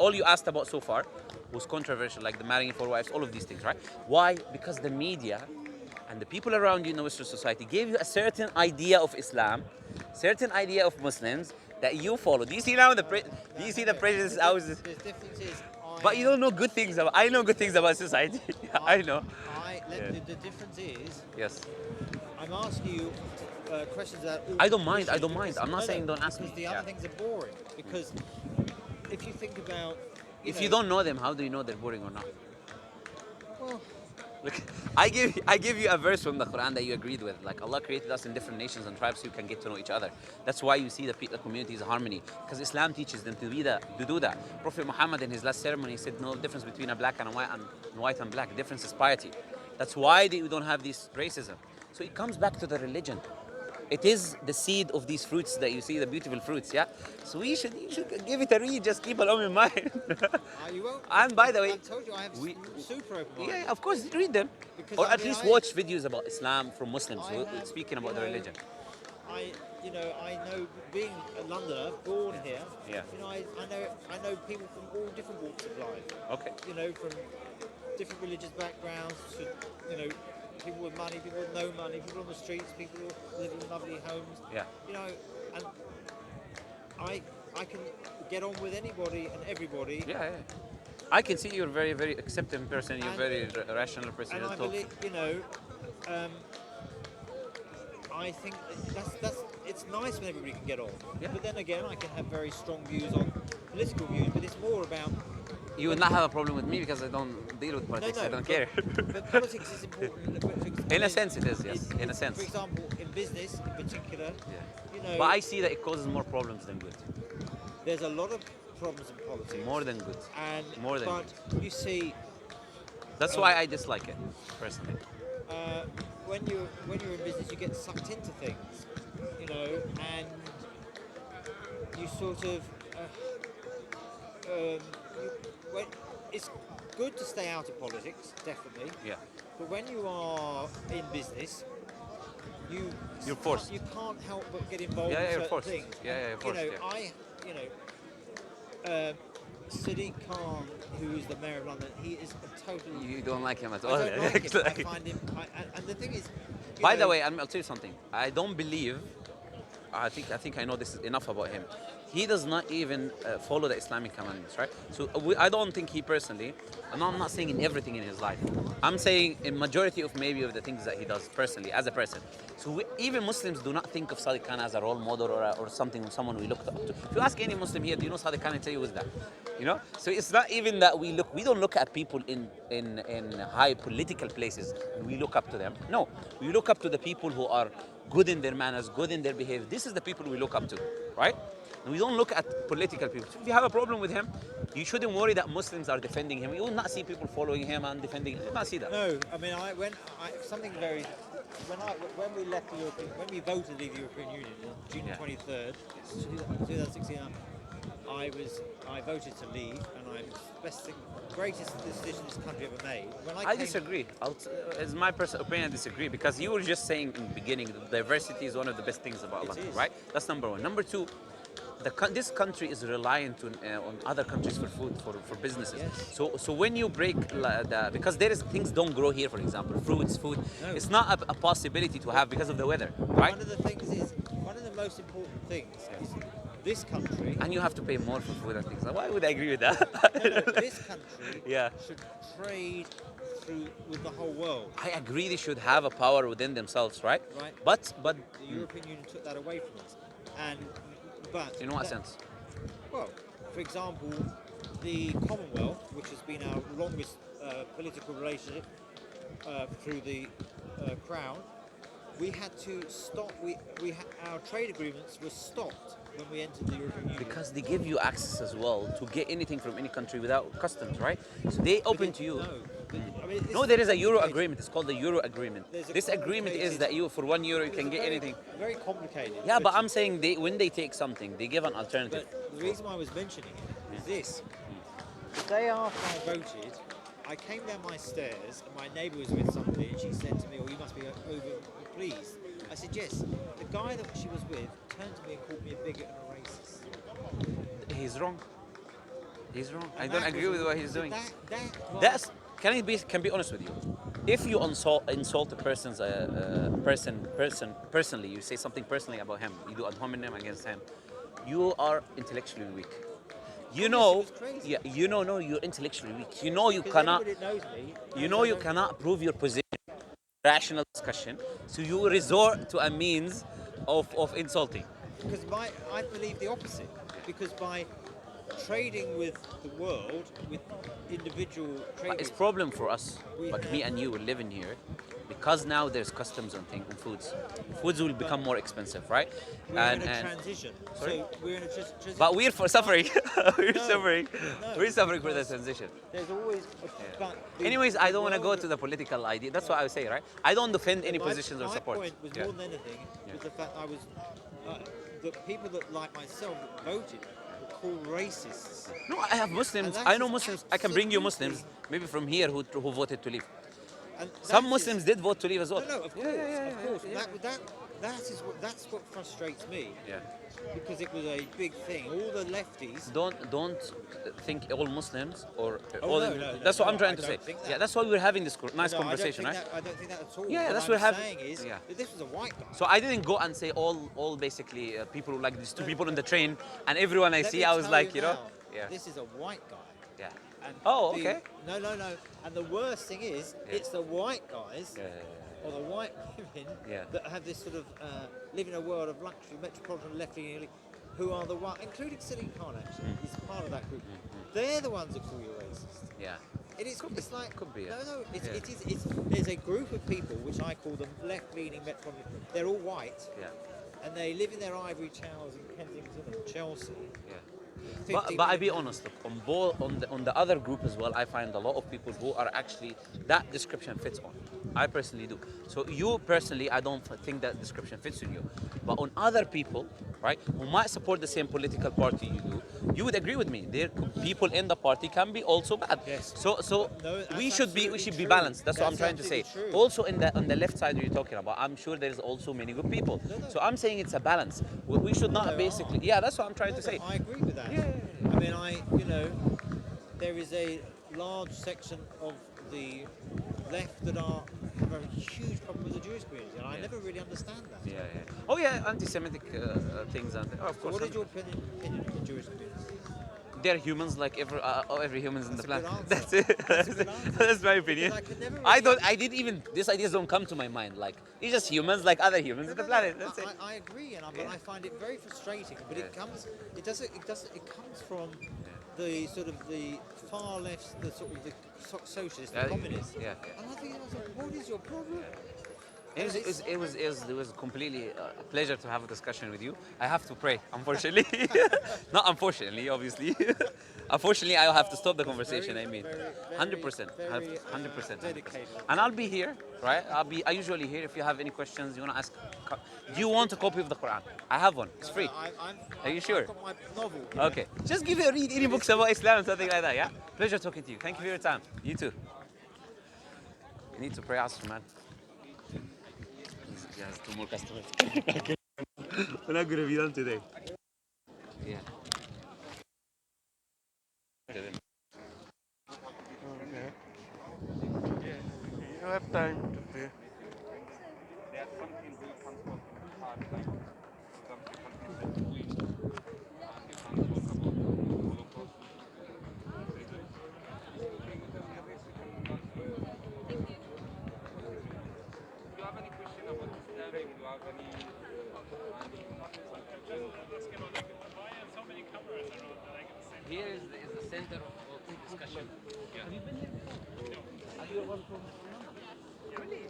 all you asked about so far was controversial, like the marrying four wives, all of these things, right? Why? Because the media and the people around you in the Western society gave you a certain idea of Islam, certain idea of Muslims that you follow. Do you see now do you see the prejudice? The difference is, But you don't know good things about. I know good things about society. I know. Yeah. the difference is, Yes. I'm asking you questions about all I don't mind. I issues don't mind. because- I'm not no, saying don't ask because me. the Yeah. other things are boring. Because if you think about, If you don't know them, how do you know they're boring or not? well, Look, I give you a verse from the Quran that you agreed with. Like Allah created us in different nations and tribes so you can get to know each other. That's why you see the community's harmony. Because Islam teaches them to do that. Prophet Muhammad in his last ceremony said no difference between a black and a white and black. The difference is piety. That's why we don't have this racism. So it comes back to the religion. It is the seed of these fruits that you see, the beautiful fruits, yeah? So you should give it a read, just keep it in mind. you won't. And by the way, I told you I have we, super open mind. yeah, of course, read them. Because Or I at mean, least watch videos about Islam from Muslims I have, speaking about you the know, religion. I know being a Londoner, born here. Yeah. I know people from all different walks of life. Okay. From different religious backgrounds to, people with money, people with no money, people on the streets, people who live in lovely homes. Yeah. And I can get on with anybody and everybody. Yeah, yeah. I can see you're a very, very accepting person. You're a And- very rational person. And You I talk. believe, I think that's it's nice when everybody can get on. Yeah. But then again, I can have very strong views on political views. But it's more about You would not have a problem with me because I don't deal with politics. I don't care. But politics is important. In a sense, it is, yes. In a sense. For example, in business, in particular, Yeah. But I see that it causes more problems than good. there's a lot of problems in politics. More than good. And More than but you see, That's why I dislike it, personally. when you're in business, you get sucked into things, and you sort of when it's good to stay out of politics, definitely. Yeah. But when you are in business, You're forced. You can't help but get involved Yeah, in yeah, you're certain forced. things. Yeah, you're forced, Sadiq Khan, who is the mayor of London, he is a total. You don't like him at I all. don't like him. I find him. And the thing is, By the way, I'll tell you something. I don't believe. I think I know this is enough about him. He does not even follow the Islamic commandments, right? So I don't think he personally. And I'm not saying in everything in his life. I'm saying in majority of maybe of the things that he does personally as a person. So even Muslims do not think of Sadiq Khan as a role model or something, someone we look up to. If you ask any Muslim here, do you know Sadiq Khan? I tell you who's that. So it's not even that we don't look at people in high political places and we look up to them. No, we look up to the people who are good in their manners, good in their behavior. This is the people we look up to, right? And we don't look at political people. So if you have a problem with him, you shouldn't worry that Muslims are defending him. You will not see people following him and defending him. You will not see that. No, I mean, when we left the European, when we voted to leave the European Union on June 23rd, 2016, I voted to leave, and greatest decision this country ever made. I disagree. As my personal opinion, I disagree because you were just saying in the beginning that diversity is one of the best things about Allah, right? That's number one. Number two, this country is reliant on other countries for food, for businesses. Yes. So when you break because things don't grow here, for example, fruits, food, it's not a possibility to have because of the weather, right? One of the most important things is this country. And you have to pay more for food and things. Why would I agree with that? This country should trade with the whole world. I agree they should have a power within themselves, right? Right. But the European Union took that away from us, but in what sense? Well, for example, the Commonwealth, which has been our longest political relationship through the Crown, we had to stop. Our trade agreements were stopped when we entered the European Union. Because they give you access as well to get anything from any country without customs, right? So they open to you. No, there is a Euro agreement. It's called the Euro agreement. This agreement is that you, for €1, you can get anything. Very complicated. Yeah, but I'm saying when they take something, they give an alternative. But the reason why I was mentioning it is this. The day after I voted, I came down my stairs and my neighbour was with somebody and she said to me, "Oh, you must be over pleased." I said, "Yes." The guy that she was with turned to me and called me a bigot and a racist. He's wrong. He's wrong. I And don't that agree was with all- what he's so doing. that That's can be honest with you. If you insult a person's personally, you say something personally about him, you do ad hominem against him, you are intellectually weak. You Oh, yes, it know, was crazy. yeah, you know, no, you're intellectually weak. You know, you Because cannot, anybody that knows me, you knows know, I you don't. cannot prove your position, rational discussion. So you resort to a means of insulting. Because I believe the opposite. Because by trading with the world, with individual But it's traders, problem for us, we like me have. and you, we're living here, because now there's customs on things on foods. Foods will But become more expensive, right? we're in a And transition. sorry, So we're in a transition. but we're for suffering. we're No, suffering. no, We're suffering for the because transition. there's always. But Anyways, I don't want to go world. to the political idea. That's what I would say, right? I don't defend any My, positions or my support. point was Yeah. more than anything Yeah. was the fact I was the people that like myself that voted were called racists. No, I have Muslims. And I that know is Muslims. I can bring you absolutely- Muslims, maybe from here, who voted to leave. And Some that Muslims is, did vote to leave as well. no, of course, of course. yeah. That's what frustrates me Yeah. because it was a big thing. All the lefties. Don't think all Muslims or Oh, all. no, no, That's what no, I'm trying I to don't say. think that. Yeah, that's why we're having this nice No, conversation, right? I don't think that at all. Yeah, what that's I'm what happened. saying is Yeah. that this was a white guy. So I didn't go and say all basically people who like these two people on the train, and everyone I Let see, me I was tell like, you know, now, yeah, this is a white guy. yeah. And Oh, the- okay. No, no, no. And the worst thing is, Yeah. it's the white guys Yeah, or the white women Yeah. that have this sort of live in a world of luxury, metropolitan, left-leaning, who are the one, including Celine Khan actually, Mm. is part of that group. They're the ones that call you racist. yeah. It is. Could It's be, like could be, yeah. no. It's, Yeah. it is. It's. There's a group of people which I call them left-leaning metropolitan. They're all white, Yeah, and they live in their ivory towers in Kensington and Chelsea. yeah. 50 But I be million honest, look, on the other group as well, I find a lot of people who are actually that description fits on. I personally do. So you personally, I don't think that description fits on you. But on other people, right, who might support the same political party you do, you would agree with me. There people in the party can be also bad. Yes. So No, that's we should be absolutely true. balanced. That's what I'm That's trying to say. absolutely true. Also on the left side you're talking about, I'm sure there's also many good people. No. So I'm saying it's a balance. We should not there basically. are. Yeah, that's what I'm trying No, to say. I agree with that. Yeah. I mean, there is a large section of the left that have a huge problem with the Jewish community, and I Yeah. never really understand that. Yeah, yeah. Oh yeah, anti-Semitic things and of So, course. what is your opinion of the Jewish community? They're humans like every humans in the That's a planet. good answer. That's it. That's a good answer. That's my opinion. Because I could never I really don't. I didn't even. These ideas don't come to my mind. Like it's just humans like other humans in the planet. That's it. I agree, but Yeah. I find it very frustrating. But Yeah. it comes from the sort of the far left, the sort of the socialists, the Yeah, communists. yeah. And I think I was like, what is your problem? It was completely a pleasure to have a discussion with you. I have to pray, unfortunately. Not unfortunately, obviously. Unfortunately, I'll have to stop the conversation. I mean, 100%, 100%. Dedicated. And I'll be here, right? I usually here. If you have any questions, you want to ask. Do you want a copy of the Quran? I have one. It's free. Are you sure? I've got my novel. Okay. Just give it a read. Any books about Islam, something like that. Yeah. Pleasure talking to you. Thank you for your time. You too. You need to pray Asr, man. He has 2 more customers. We're not gonna be done today. Yeah. You have time to pay. Here is the center of discussion. Have you been there? Are you one from? Really?